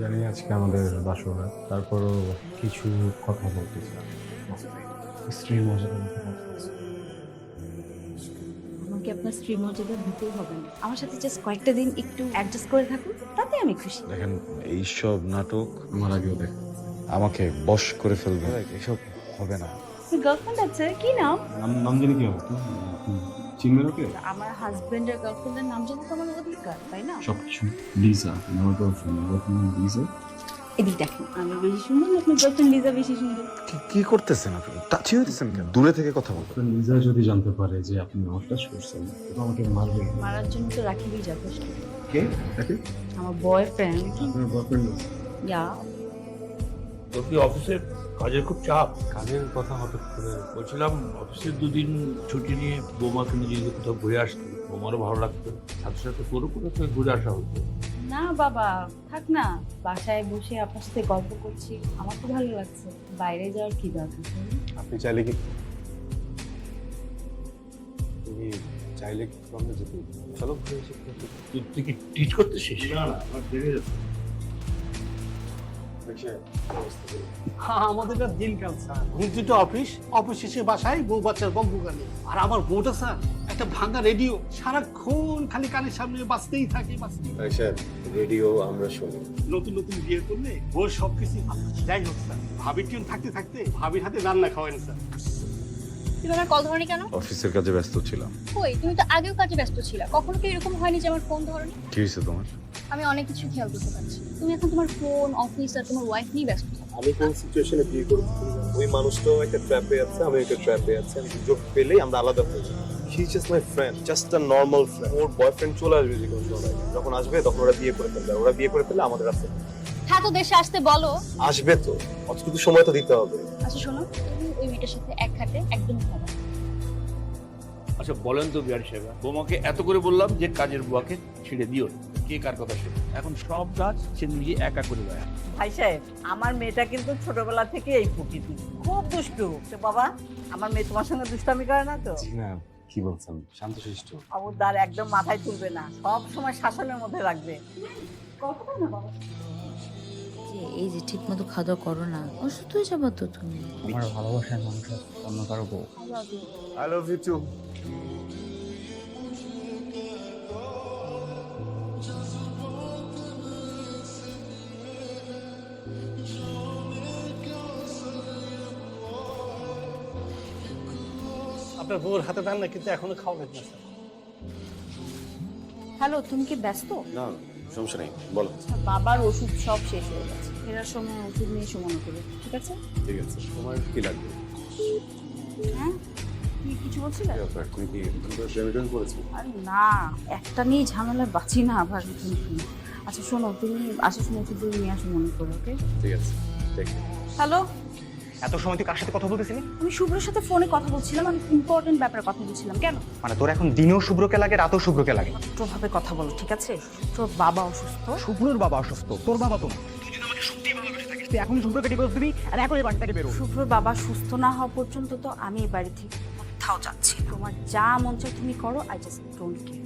জানি আজকে আমাদের বাসরা, তারপরও কিছু কথা বলতে চাই। স্ত্রীর মর্যাদা নিয়ে কথা বলছি। আমাকে আপনার স্ত্রীর মর্যাদা দিতেই হবে না। আমার সাথে জাস্ট কয়েকটা দিন একটু অ্যাডজাস্ট করে থাকুন, তাতে আমি খুশি। দেখেন এইসব নাটক আমার আগেও দেখ, আমাকে বশ করে ফেলবে, এসব হবে না। গার্লফ্রেন্ড আছে, কি নাম? নাম জানি কি হবে তো? চিনবেন ওকে? আমার হাজবেন্ডের গার্লফ্রেন্ডের নাম জানা তো আমার অধিকার, তাই না? সবকিছু লিজা, আমার গার্লফ্রেন্ড। লিজা এদিক দেখেন, আমি বেশি সুন্দর না আপনার গার্লফ্রেন্ড লিজা বেশি সুন্দর? কি করতেছেন আপনি? টাচি হইতেছেন কেন? দূরে থেকে কথা বলবেন। লিজা যদি জানতে পারে যে আপনি আমার টাচ করছেন, তো আমাকে মারবে। মারার জন্য তো রাখিবই যথেষ্ট। কে? রাকিব? আমার বয়ফ্রেন্ড। আপনার বয়ফ্রেন্ড? ইয়া। তোর কি অফিসের কাজের খুব চাপ? কাজের কথা হঠাৎ করে? বলছিলাম অফিসের দুদিন ছুটি নিয়ে বৌমাকে নিয়ে যদি কোথাও ঘুরে আসতো, বৌমারও ভালো লাগতো, সাথে সাথে তোরও কোথাও ঘুরে আসা হতো। না বাবা, থাক না, বাসায় বসে আপনার সাথে গল্প করছি, আমার তো ভালো লাগছে। বাইরে যাওয়ার কি দরকার? আপনি চাইলে কি তুমি চাইলে কি আমরা যেতে? চলো ঘুরে এসে। তুই কি টিচ করতেছিস? না না, আমার দেরি আছে। আমাদের একটা দিনকাল স্যার, ঘুম থেকে অফিস, অফিস শেষে বাসায় বউ বাচ্চার বকবকানি। আর আমার বউটা স্যার একটা ভাঙা রেডিও, সারাক্ষণ খালি কানের সামনে বাজতেই থাকে। রেডিও আমরা শুনি। নতুন নতুন বিয়ে করলে বউর সবকিছু ভালো। যাই হোক স্যার, ভাবির টিউন থাকতে থাকতে ভাবির হাতে রান্না খাওয়ান স্যার। তুমি আমার কল ধরনি কেন? অফিসের কাজে ব্যস্ত ছিলাম। কই, তুমি তো আগেও কাজে ব্যস্ত ছিলা, কখনো কি এরকম হয়নি যে আমার ফোন ধরনি? কি হয়েছে তোমার? আমি অনেক কিছু খেয়াল করতে পারছি, তুমি এখন তোমার ফোন, অফিস আর তোমার ওয়াইফ নিয়ে ব্যস্ত থাকো। আমি কোন সিচুয়েশনে বিয়ে করেছি ওই মানুষটাও একটা ট্র্যাপে আছে, আমি একটা ট্র্যাপে আছি। আমি সুযোগ পেলেই আমরা আলাদা হয়ে যাই। He is just my friend, just a normal friend. Or boyfriend চলে আসবে যে কোনো সময়, যখন আসবে তখন ওরা বিয়ে করে ফেলবে। আর ওরা বিয়ে করে ফেললে আমাদের আছে হ্যাঁ, তো দেশে আসতে বলো। আসবে তো, অতটুকু সময় তো দিতে হবে। আচ্ছা শোনো, তুমি ওই মেয়েটার সাথে এক খাটে একদম খাবার। আচ্ছা বলেন তো বিহারি সাহেব, বৌমাকে এত করে বললাম যে কাজের বুয়াকে ছেড়ে দিও না। কে কার কথা শুনে? এখন সব কাজ সে নিজে একা করে দেয়। ভাই সাহেব, আমার মেয়েটা কিন্তু ছোটবেলা থেকে এই প্রকৃতি, খুব দুষ্টু। তো বাবা, আমার মেয়ে তোমার সঙ্গে দুষ্টামি করে না তো? না, কি বলছেন? শান্তশিষ্ট। খবরদার, একদম মাথায় তুলবে না, সব সময় শাসনের মধ্যে রাখবে। এই যে ঠিক মতো খাওয়া দাওয়া করো না, অসুস্থ হয়ে যাবো তো তুমি। আমার ভালোবাসার মানুষ অন্য কারো বউ। I love you too. আপনার বউর হাতে রান্না কিন্তু এখনো খাওয়া না স্যার। হ্যালো, তুমি কি ব্যস্ত? না সমস্যা নেই, বলো। বাবার ওষুধ সব শেষ হয়ে গেছে, ফেরার সময় ওষুধ নিয়ে এসো মনে করে, ঠিক আছে? ঠিক আছে, তোমার কি লাগবে? হ্যাঁ, তুমি কিছু বলছিলে? তুমি কি প্রেমিটন করেছো? আরে না, একটা নিয়ে ঝামেলা বাঁচি না আবার নতুন নতুন। আচ্ছা শোনো, তুমি আসার সময় ওষুধগুলো নিয়ে আসো মনে করে, ওকে? ঠিক আছে, ঠিক। হ্যালো, এত সময় তুই কার সাথে কথা বলতেছিলি? আমি শুভ্রের সাথে ফোনে কথা বলছিলাম, আমি ইম্পর্টেন্ট ব্যাপারে কথা বলছিলাম। কেন? মানে তোর এখন দিনেও শুভ্রকে লাগে, রাতেও শুভ্রকে লাগে। ভাবে কথা বলো, ঠিক আছে? তোর বাবা অসুস্থ। শুভ্রর বাবা অসুস্থ, তোর বাবা তো না। তুই যদি আমাকে সত্যি ভালোবেসে থাকিস, তুই এখনই শুভ্রকে ডিভোর্স দিবি আর এখন এই বাড়ি থেকে বেরো। শুভ্রর বাবা সুস্থ না হওয়া পর্যন্ত তো আমি এই বাড়ি থেকে কোথাও যাচ্ছি না। তোমার যা মন চায় তুমি করো, আই জাস্ট ডোন্ট কেয়ার।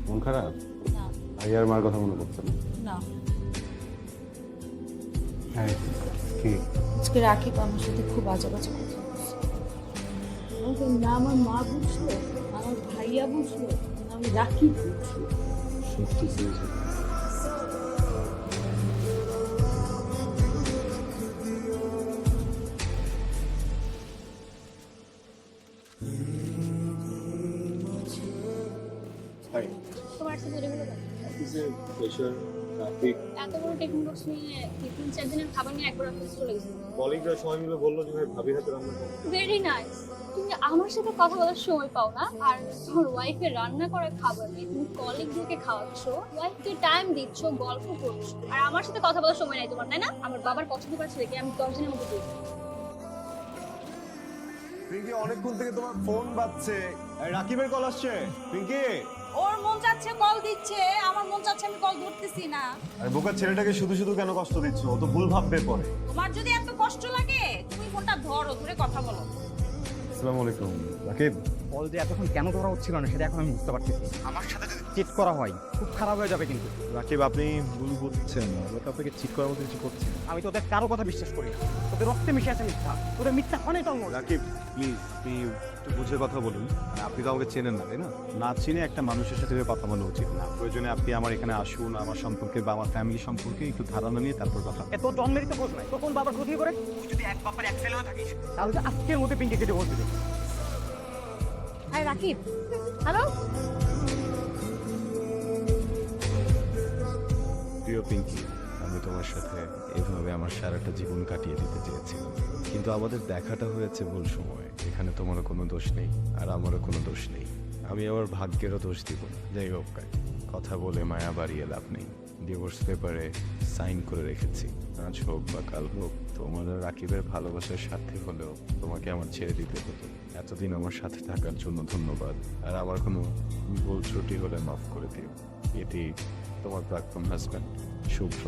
মন খারাপ? না ভাইয়ার মার কথা মনে পড়ছে না? না, হ্যাঁ। কি? আজকে রাখি আমার সাথে খুব বাজে বাজে কথা বলছে। আমাকে না আমার মা বুঝলো, আমার ভাইয়া বুঝলো, না আমি রাখি বুঝলো। সত্যি বুঝেছি। হাই। তোমার সাথে বেরিয়ে গেলো কেন? অফিসে প্রেশার, ট্রাফিক। এত বড় টিফিন বক্স নিয়ে 3-4 দিনের খাবার নিয়ে একবার অফিস চলে গেছিল। কলিগরা সবাই মিলে বললো যে ভাই ভাবির হাতে রান্না করো। Very nice. তুমি আমার সাথে কথা বলার সময় পাও না, আর তোমার ওয়াইফের রান্না করা খাবার নেই, তুমি কলিগদেরকে খাওয়াচ্ছ, ওয়াইফকে টাইম দিচ্ছ, গল্প করছো, আর আমার সাথে কথা বলার সময় নাই তোমার, তাই না? আমার বাবার পছন্দ করা ছেলেকে আমি 10 দিনের মধ্যে দিই। পিঙ্কি, অনেকক্ষণ থেকে তোমার ফোন বাজছে। রাকিবের কল আসছে। পিঙ্কি, ওর মন চাচ্ছে কল দিচ্ছে, আমার মন চাচ্ছে আমি কল ধরতেছি না। আরে বোকা ছেলেটাকে শুধু শুধু কেন কষ্ট দিচ্ছ? ও তো ভুল ভাববে পরে। তোমার যদি এত কষ্ট লাগে তুমি ফোনটা ধরো, ধরে কথা বলো। আসসালামু আলাইকুম রাকিব। কল যে এতক্ষণ কেন ধরা হচ্ছিল না সেটা এখন আমি বুঝতে পারতেছি। আমার সাথে যদি চিট করা হয় খুব খারাপ হয়ে যাবে কিন্তু। রাকিব, আপনি ভুল বুঝছেন, আমরা তো আপনাকে চিট করার মতো কিছু করছি না। আমি তোদের কারো কথা বিশ্বাস করি না, তোদের রক্তে মিশে আছে মিথ্যা, তোদের মিথ্যা অনেক অঙ্গ। রাকিব প্লিজ, আপনি একটু বুঝে কথা বলুন। মানে আপনি তো আমাকে চেনেন না, তাই না? না চিনে একটা মানুষের সাথে কথা বলা উচিত না। প্রয়োজনে আপনি আমার এখানে আসুন, আমার সম্পর্কে বা আমার ফ্যামিলি সম্পর্কে একটু ধারণা নিয়ে তারপর কথা। এত জন্মেরই তো খোঁজ নাই, তখন বাবার ক্ষতি করে তুই যদি এক বাপের এক ছেলে হয়ে থাকিস তাহলে তো আজকের মধ্যে পিঙ্কে কেটে বলতে দেবে। আর রাকিব, হ্যালো। প্রিয় পিঙ্কি, আমি তোমার সাথে এভাবে আমার সারাটা জীবন কাটিয়ে দিতে চেয়েছিলাম, কিন্তু আমাদের দেখাটা হয়েছে ভুল সময়। এখানে তোমারও কোনো দোষ নেই আর আমারও কোনো দোষ নেই। আমি আমার ভাগ্যেরও দোষ দিব না। যাই হোক, কথা বলে মায়া বাড়িয়ে লাভ নেই। ডিভোর্স পেপারে সাইন করে রেখেছি। আজ হোক বা কাল হোক, তোমার আর রাকিবের ভালোবাসার সাথে হলেও তোমাকে আমার ছেড়ে দিতে হতো। এতদিন আমার সাথে থাকার জন্য ধন্যবাদ। আর আমার কোনো ভুল ত্রুটি হলে মাফ করে দিও। এটি তোমার প্রাক্তন হাজব্যান্ড শুভ্র।